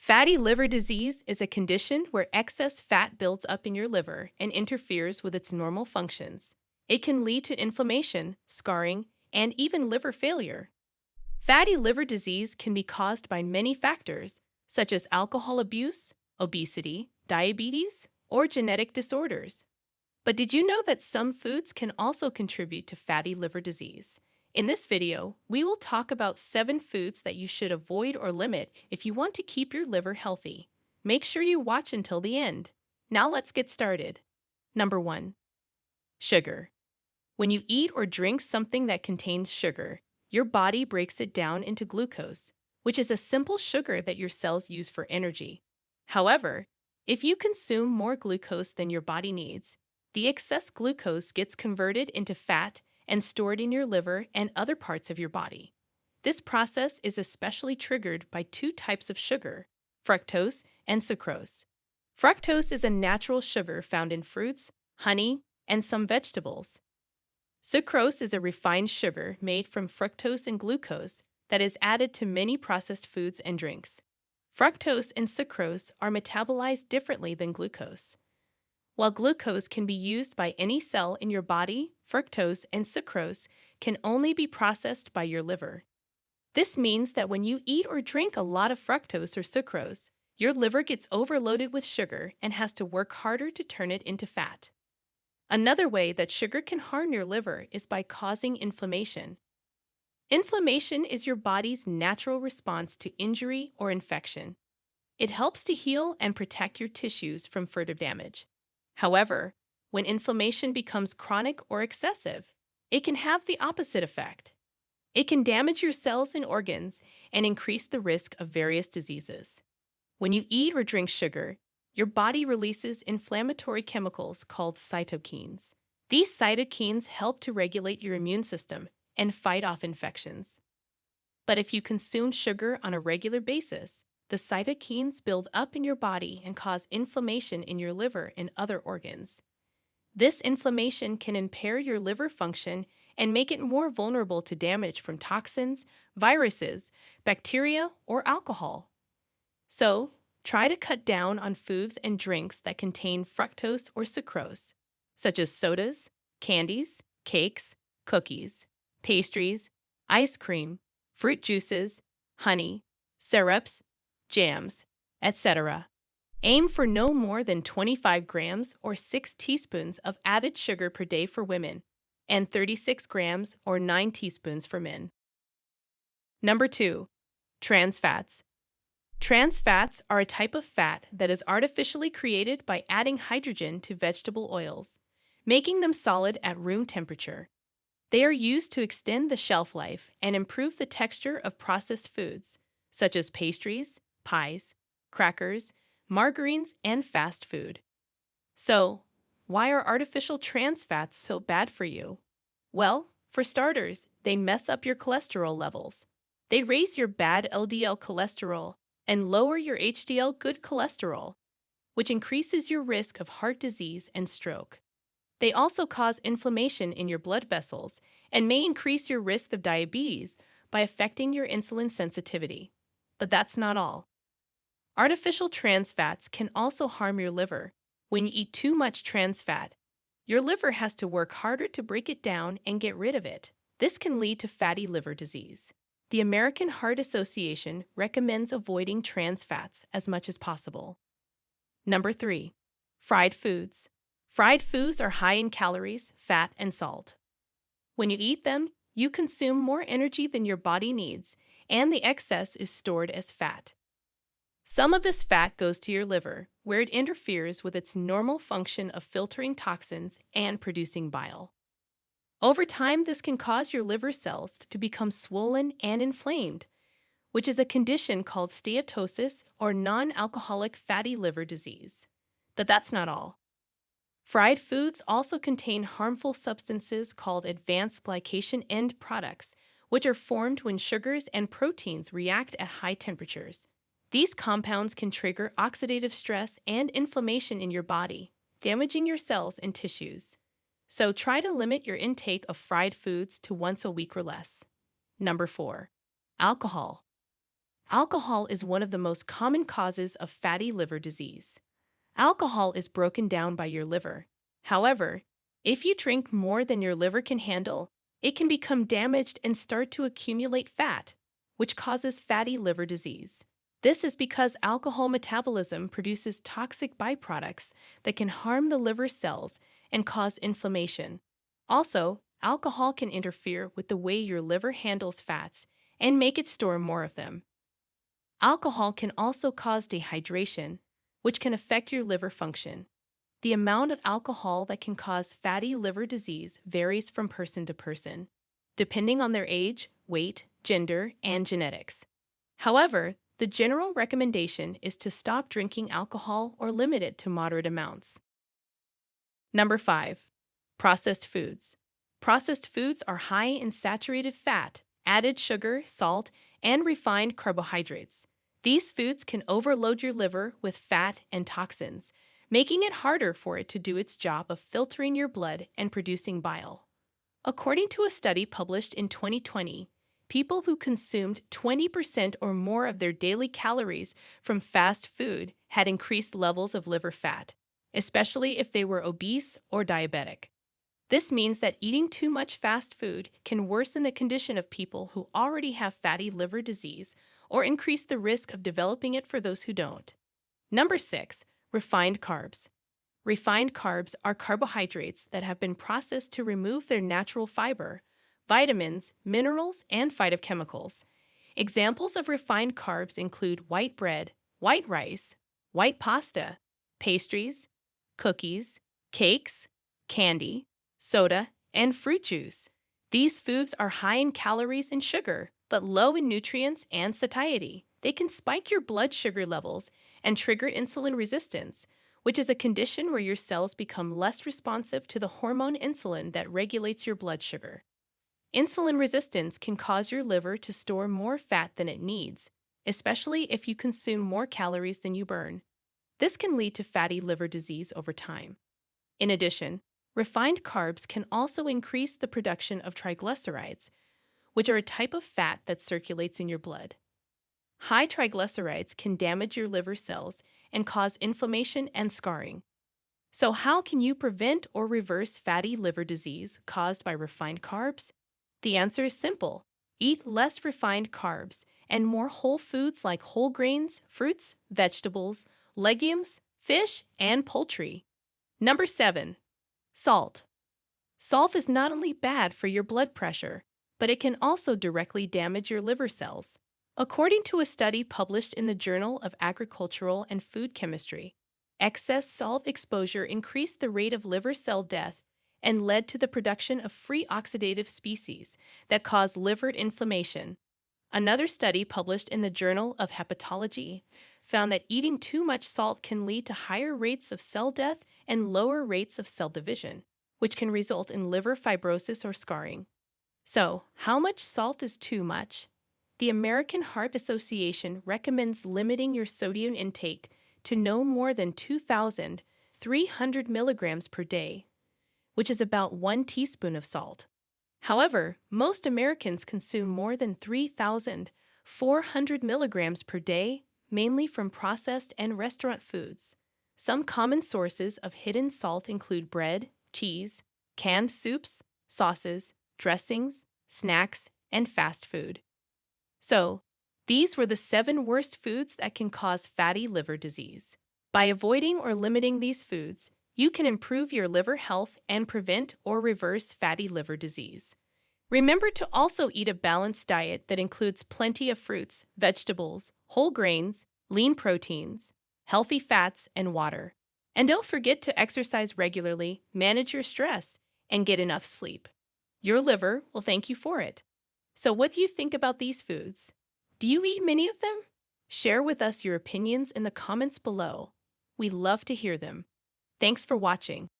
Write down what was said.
Fatty liver disease is a condition where excess fat builds up in your liver and interferes with its normal functions. It can lead to inflammation, scarring, and even liver failure. Fatty liver disease can be caused by many factors, such as alcohol abuse, obesity, diabetes, or genetic disorders. But did you know that some foods can also contribute to fatty liver disease? In this video, we will talk about 7 foods that you should avoid or limit if you want to keep your liver healthy. Make sure you watch until the end. Now let's get started. Number 1. Sugar. When you eat or drink something that contains sugar, your body breaks it down into glucose, which is a simple sugar that your cells use for energy. However, if you consume more glucose than your body needs, the excess glucose gets converted into fat and stored in your liver and other parts of your body. This process is especially triggered by 2 types of sugar, fructose and sucrose. Fructose is a natural sugar found in fruits, honey, and some vegetables. Sucrose is a refined sugar made from fructose and glucose that is added to many processed foods and drinks. Fructose and sucrose are metabolized differently than glucose. While glucose can be used by any cell in your body, fructose and sucrose can only be processed by your liver. This means that when you eat or drink a lot of fructose or sucrose, your liver gets overloaded with sugar and has to work harder to turn it into fat. Another way that sugar can harm your liver is by causing inflammation. Inflammation is your body's natural response to injury or infection. It helps to heal and protect your tissues from further damage. However, when inflammation becomes chronic or excessive, it can have the opposite effect. It can damage your cells and organs and increase the risk of various diseases. When you eat or drink sugar, your body releases inflammatory chemicals called cytokines. These cytokines help to regulate your immune system and fight off infections. But if you consume sugar on a regular basis, the cytokines build up in your body and cause inflammation in your liver and other organs. This inflammation can impair your liver function and make it more vulnerable to damage from toxins, viruses, bacteria, or alcohol. So, try to cut down on foods and drinks that contain fructose or sucrose, such as sodas, candies, cakes, cookies, pastries, ice cream, fruit juices, honey, syrups, jams, etc. Aim for no more than 25 grams or 6 teaspoons of added sugar per day for women, and 36 grams or 9 teaspoons for men. Number 2. Trans fats. Trans fats are a type of fat that is artificially created by adding hydrogen to vegetable oils, making them solid at room temperature. They are used to extend the shelf life and improve the texture of processed foods, such as pastries, pies, crackers, margarines, and fast food. So, why are artificial trans fats so bad for you? Well, for starters, they mess up your cholesterol levels. They raise your bad LDL cholesterol and lower your HDL good cholesterol, which increases your risk of heart disease and stroke. They also cause inflammation in your blood vessels and may increase your risk of diabetes by affecting your insulin sensitivity. But that's not all. Artificial trans fats can also harm your liver. When you eat too much trans fat, your liver has to work harder to break it down and get rid of it. This can lead to fatty liver disease. The American Heart Association recommends avoiding trans fats as much as possible. Number 3. Fried foods. Fried foods are high in calories, fat, and salt. When you eat them, you consume more energy than your body needs, and the excess is stored as fat. Some of this fat goes to your liver, where it interferes with its normal function of filtering toxins and producing bile. Over time, this can cause your liver cells to become swollen and inflamed, which is a condition called steatosis or non-alcoholic fatty liver disease. But that's not all. Fried foods also contain harmful substances called advanced glycation end products, which are formed when sugars and proteins react at high temperatures. These compounds can trigger oxidative stress and inflammation in your body, damaging your cells and tissues. So try to limit your intake of fried foods to once a week or less. Number 4. Alcohol. Alcohol is one of the most common causes of fatty liver disease. Alcohol is broken down by your liver. However, if you drink more than your liver can handle, it can become damaged and start to accumulate fat, which causes fatty liver disease. This is because alcohol metabolism produces toxic byproducts that can harm the liver cells and cause inflammation. Also, alcohol can interfere with the way your liver handles fats and make it store more of them. Alcohol can also cause dehydration, which can affect your liver function. The amount of alcohol that can cause fatty liver disease varies from person to person, depending on their age, weight, gender, and genetics. However, the general recommendation is to stop drinking alcohol or limit it to moderate amounts. Number 5. Processed foods. Processed foods are high in saturated fat, added sugar, salt, and refined carbohydrates. These foods can overload your liver with fat and toxins, making it harder for it to do its job of filtering your blood and producing bile. According to a study published in 2020, people who consumed 20% or more of their daily calories from fast food had increased levels of liver fat, especially if they were obese or diabetic. This means that eating too much fast food can worsen the condition of people who already have fatty liver disease or increase the risk of developing it for those who don't. Number 6. Refined carbs. Refined carbs are carbohydrates that have been processed to remove their natural fiber, vitamins, minerals, and phytochemicals. Examples of refined carbs include white bread, white rice, white pasta, pastries, cookies, cakes, candy, soda, and fruit juice. These foods are high in calories and sugar, but low in nutrients and satiety. They can spike your blood sugar levels and trigger insulin resistance, which is a condition where your cells become less responsive to the hormone insulin that regulates your blood sugar. Insulin resistance can cause your liver to store more fat than it needs, especially if you consume more calories than you burn. This can lead to fatty liver disease over time. In addition, refined carbs can also increase the production of triglycerides, which are a type of fat that circulates in your blood. High triglycerides can damage your liver cells and cause inflammation and scarring. So, how can you prevent or reverse fatty liver disease caused by refined carbs? The answer is simple. Eat less refined carbs and more whole foods like whole grains, fruits, vegetables, legumes, fish, and poultry. Number 7. Salt. Salt is not only bad for your blood pressure, but it can also directly damage your liver cells. According to a study published in the Journal of Agricultural and Food Chemistry, excess salt exposure increased the rate of liver cell death and led to the production of free oxidative species that cause liver inflammation. Another study published in the Journal of Hepatology found that eating too much salt can lead to higher rates of cell death and lower rates of cell division, which can result in liver fibrosis or scarring. So, how much salt is too much? The American Heart Association recommends limiting your sodium intake to no more than 2,300 milligrams per day, which is about 1 teaspoon of salt. However, most Americans consume more than 3,400 milligrams per day, mainly from processed and restaurant foods. Some common sources of hidden salt include bread, cheese, canned soups, sauces, dressings, snacks, and fast food. So, these were the 7 worst foods that can cause fatty liver disease. By avoiding or limiting these foods, you can improve your liver health and prevent or reverse fatty liver disease. Remember to also eat a balanced diet that includes plenty of fruits, vegetables, whole grains, lean proteins, healthy fats, and water. And don't forget to exercise regularly, manage your stress, and get enough sleep. Your liver will thank you for it. So, what do you think about these foods? Do you eat many of them? Share with us your opinions in the comments below. We love to hear them. Thanks for watching.